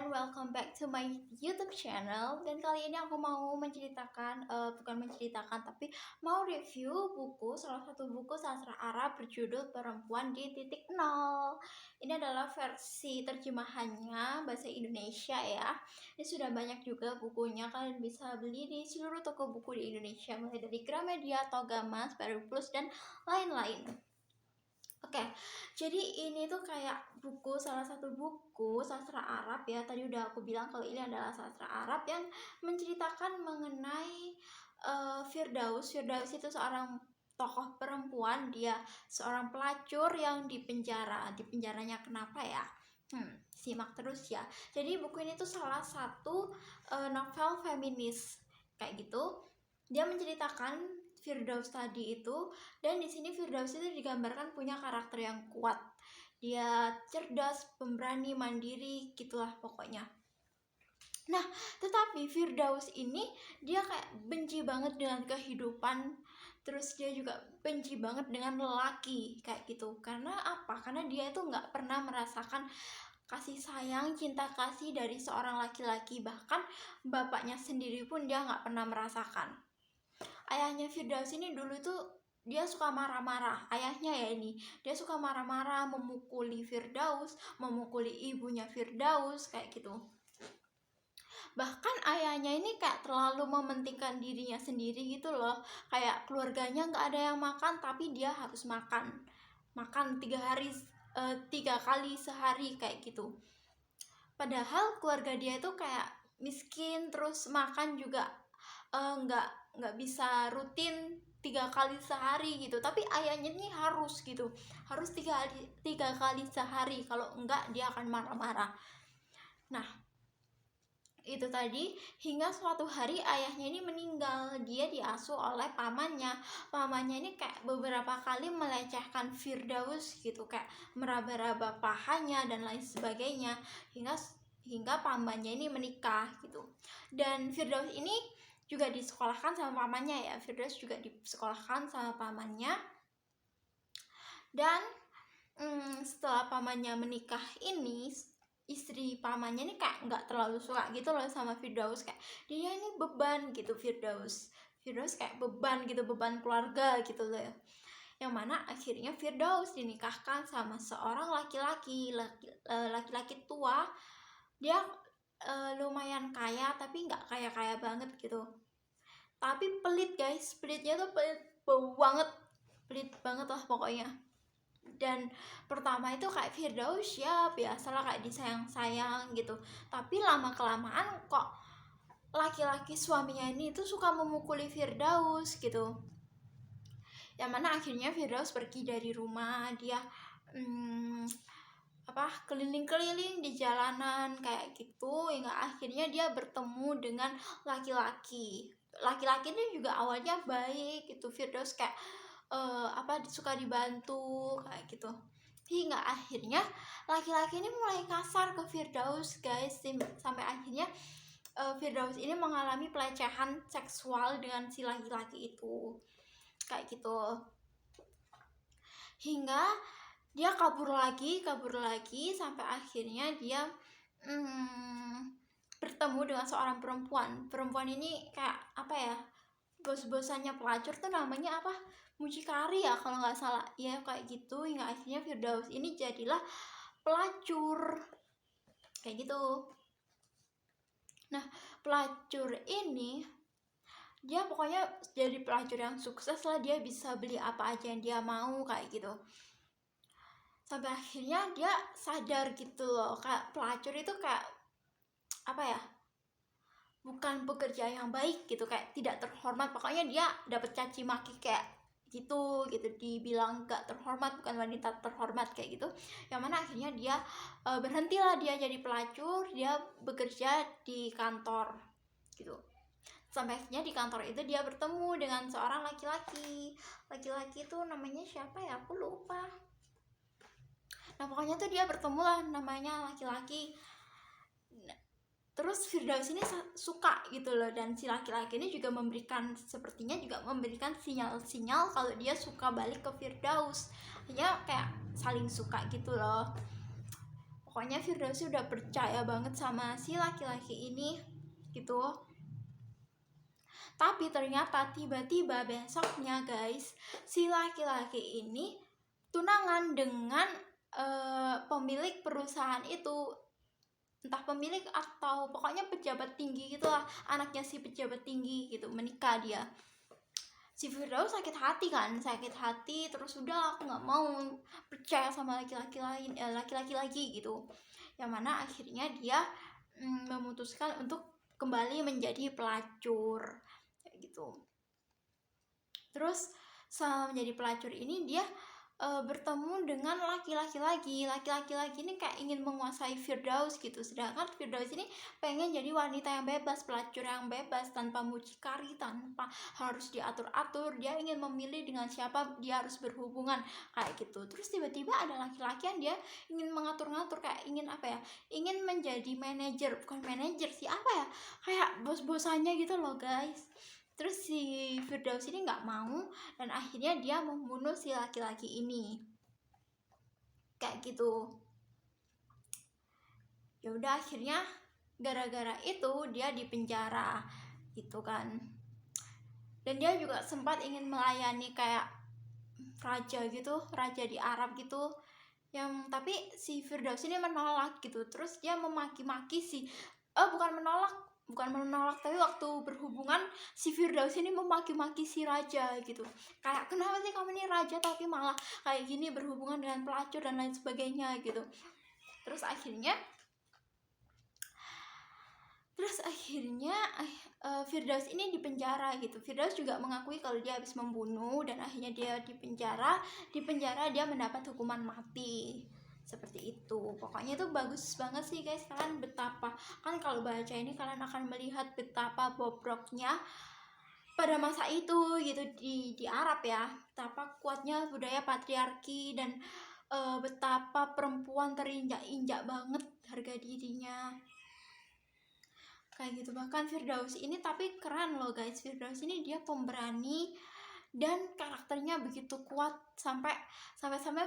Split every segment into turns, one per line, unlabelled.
and welcome back to my YouTube channel. Dan kali ini aku mau menceritakan, bukan menceritakan, tapi mau review salah satu buku sastra Arab berjudul Perempuan di Titik Nol. Ini adalah versi terjemahannya bahasa Indonesia ya. Ini sudah banyak juga bukunya, kalian bisa beli di seluruh toko buku di Indonesia, mulai dari Gramedia, Togamas, Baru Plus, dan lain-lain. Oke, jadi ini tuh kayak salah satu buku sastra Arab ya. Tadi udah aku bilang kalau ini adalah sastra Arab yang menceritakan mengenai Firdaus. Firdaus itu seorang tokoh perempuan, dia seorang pelacur yang dipenjara. Dipenjaranya kenapa ya? Simak terus ya. Jadi buku ini tuh salah satu novel feminis kayak gitu. Dia menceritakan Firdaus tadi itu, dan di sini Firdaus itu digambarkan punya karakter yang kuat. Dia cerdas, pemberani, mandiri, gitulah pokoknya. Nah, tetapi Firdaus ini dia kayak benci banget dengan kehidupan, terus dia juga benci banget dengan lelaki kayak gitu. Karena apa? Karena dia itu nggak pernah merasakan kasih sayang, cinta kasih dari seorang laki-laki. Bahkan bapaknya sendiri pun dia nggak pernah merasakan. Ayahnya Firdaus ini dulu tuh dia suka marah-marah. Ayahnya ya ini, dia suka marah-marah, memukuli Firdaus, memukuli ibunya Firdaus kayak gitu. Bahkan ayahnya ini kayak terlalu mementingkan dirinya sendiri gitu loh. Kayak keluarganya nggak ada yang makan, tapi dia harus makan 3 kali sehari kayak gitu. Padahal keluarga dia itu kayak miskin, terus makan juga nggak bisa rutin 3 kali sehari gitu. Tapi ayahnya ini harus gitu, harus tiga kali sehari, kalau enggak dia akan marah-marah. Nah, itu tadi, hingga suatu hari ayahnya ini meninggal. Dia diasuh oleh pamannya. Pamannya ini kayak beberapa kali melecehkan Firdaus gitu, kayak meraba-raba pahanya dan lain sebagainya, hingga pamannya ini menikah gitu. Dan Firdaus ini juga disekolahkan sama pamannya ya. Firdaus juga disekolahkan sama pamannya. Dan setelah pamannya menikah ini, istri pamannya ini kayak nggak terlalu suka gitu loh sama Firdaus. Kayak dia ini beban gitu, Firdaus kayak beban gitu, beban keluarga gitu loh ya. Yang mana akhirnya Firdaus dinikahkan sama seorang laki-laki tua. Dia lumayan kaya, tapi nggak kaya banget gitu. Tapi pelit guys, pelitnya tuh pelit banget lah pokoknya. Dan pertama itu kayak Firdaus ya biasalah kayak disayang-sayang gitu. Tapi lama kelamaan kok laki-laki suaminya ini tuh suka memukuli Firdaus gitu. Yang mana akhirnya Firdaus pergi dari rumah. Dia keliling-keliling di jalanan kayak gitu, hingga akhirnya dia bertemu dengan laki-laki ini juga awalnya baik gitu. Firdaus kayak suka dibantu kayak gitu, hingga akhirnya laki-laki ini mulai kasar ke Firdaus guys, sampai akhirnya Firdaus ini mengalami pelecehan seksual dengan si laki-laki itu kayak gitu. Hingga dia kabur lagi sampai akhirnya dia bertemu dengan seorang perempuan ini kayak apa ya, bos-bosannya pelacur tuh namanya apa, mucikari ya kalau nggak salah ya, kayak gitu. Hingga akhirnya Firdaus ini jadilah pelacur kayak gitu. Nah, pelacur ini dia pokoknya jadi pelacur yang sukses lah. Dia bisa beli apa aja yang dia mau kayak gitu. Sampai akhirnya dia sadar gitu loh, kayak pelacur itu kayak apa ya, bukan pekerjaan yang baik gitu, kayak tidak terhormat. Pokoknya dia dapat caci maki kayak gitu, dibilang gak terhormat, bukan wanita terhormat kayak gitu. Yang mana akhirnya dia berhentilah dia jadi pelacur, dia bekerja di kantor gitu. Sampai akhirnya di kantor itu dia bertemu dengan seorang laki-laki itu namanya siapa ya, aku lupa. Nah pokoknya tuh dia bertemu lah namanya laki-laki. Terus Firdaus ini suka gitu loh, dan si laki-laki ini juga sepertinya memberikan sinyal-sinyal kalau dia suka balik ke Firdaus. Dia kayak saling suka gitu loh. Pokoknya Firdausi udah percaya banget sama si laki-laki ini gitu. Tapi ternyata tiba-tiba besoknya guys, si laki-laki ini tunangan dengan pemilik perusahaan itu, entah pemilik atau pokoknya pejabat tinggi gitulah, anaknya si pejabat tinggi gitu, menikah dia. Si Firdaus sakit hati kan, sakit hati, terus udah aku nggak mau percaya sama laki-laki lain, laki-laki lagi gitu. Yang mana akhirnya dia memutuskan untuk kembali menjadi pelacur kayak gitu. Terus selama menjadi pelacur ini dia bertemu dengan laki-laki lagi. Laki-laki lagi ini kayak ingin menguasai Firdaus gitu, sedangkan Firdaus ini pengen jadi wanita yang bebas, pelacur yang bebas, tanpa mucikari, tanpa harus diatur-atur. Dia ingin memilih dengan siapa dia harus berhubungan kayak gitu. Terus tiba-tiba ada laki-laki yang dia ingin mengatur-ngatur, kayak ingin apa ya, ingin menjadi manajer, bukan manajer sih, apa ya, kayak bos-bosannya gitu loh guys. Terus si Firdaus ini nggak mau dan akhirnya dia membunuh si laki-laki ini kayak gitu. Ya udah, akhirnya gara-gara itu dia dipenjara gitu kan. Dan dia juga sempat ingin melayani kayak raja gitu, raja di Arab gitu, yang tapi si Firdaus ini menolak gitu. Terus dia memaki-maki si bukan menolak tapi waktu berhubungan si Firdaus ini memaki-maki si raja gitu, kayak kenapa sih kamu ini raja tapi malah kayak gini berhubungan dengan pelacur dan lain sebagainya gitu. Terus akhirnya Firdaus ini dipenjara gitu. Firdaus juga mengakui kalau dia habis membunuh dan akhirnya dia dipenjara dia mendapat hukuman mati seperti itu. Pokoknya itu bagus banget sih guys. Kalian betapa, kan kalau baca ini kalian akan melihat betapa bobroknya pada masa itu gitu di Arab ya, betapa kuatnya budaya patriarki dan betapa perempuan terinjak-injak banget harga dirinya kayak gitu. Bahkan Firdaus ini tapi keren loh guys, Firdaus ini dia pemberani dan karakternya begitu kuat sampai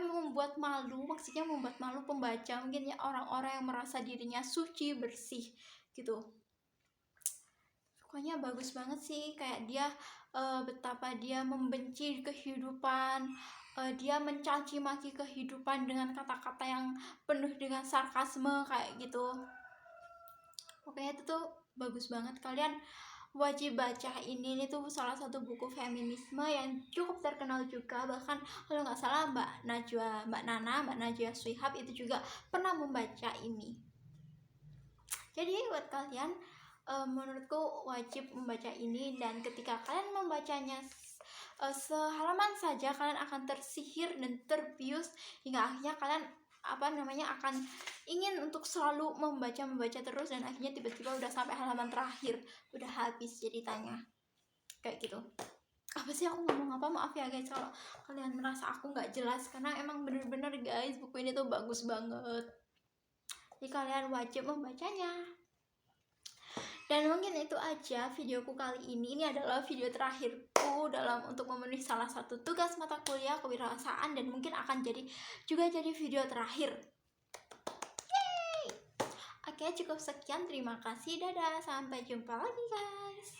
membuat malu, maksudnya membuat malu pembaca mungkin ya, orang-orang yang merasa dirinya suci bersih gitu. Pokoknya bagus banget sih, kayak dia betapa dia membenci kehidupan, dia mencaci maki kehidupan dengan kata-kata yang penuh dengan sarkasme kayak gitu. Pokoknya itu tuh bagus banget, kalian wajib baca ini tuh salah satu buku feminisme yang cukup terkenal juga. Bahkan kalau nggak salah Mbak Najwa Shihab itu juga pernah membaca ini. Jadi buat kalian menurutku wajib membaca ini, dan ketika kalian membacanya sehalaman saja kalian akan tersihir dan terbius hingga akhirnya kalian akan ingin untuk selalu membaca terus, dan akhirnya tiba-tiba udah sampai halaman terakhir, udah habis ceritanya kayak gitu. Apa sih aku ngomong apa, maaf ya guys kalau kalian merasa aku nggak jelas, karena emang bener-bener guys buku ini tuh bagus banget, jadi kalian wajib membacanya. Dan mungkin itu aja videoku kali ini. Ini adalah video terakhirku dalam untuk memenuhi salah satu tugas mata kuliah kewirausahaan, dan mungkin akan jadi video terakhir. Yeay! Oke, cukup sekian. Terima kasih. Dadah. Sampai jumpa lagi guys.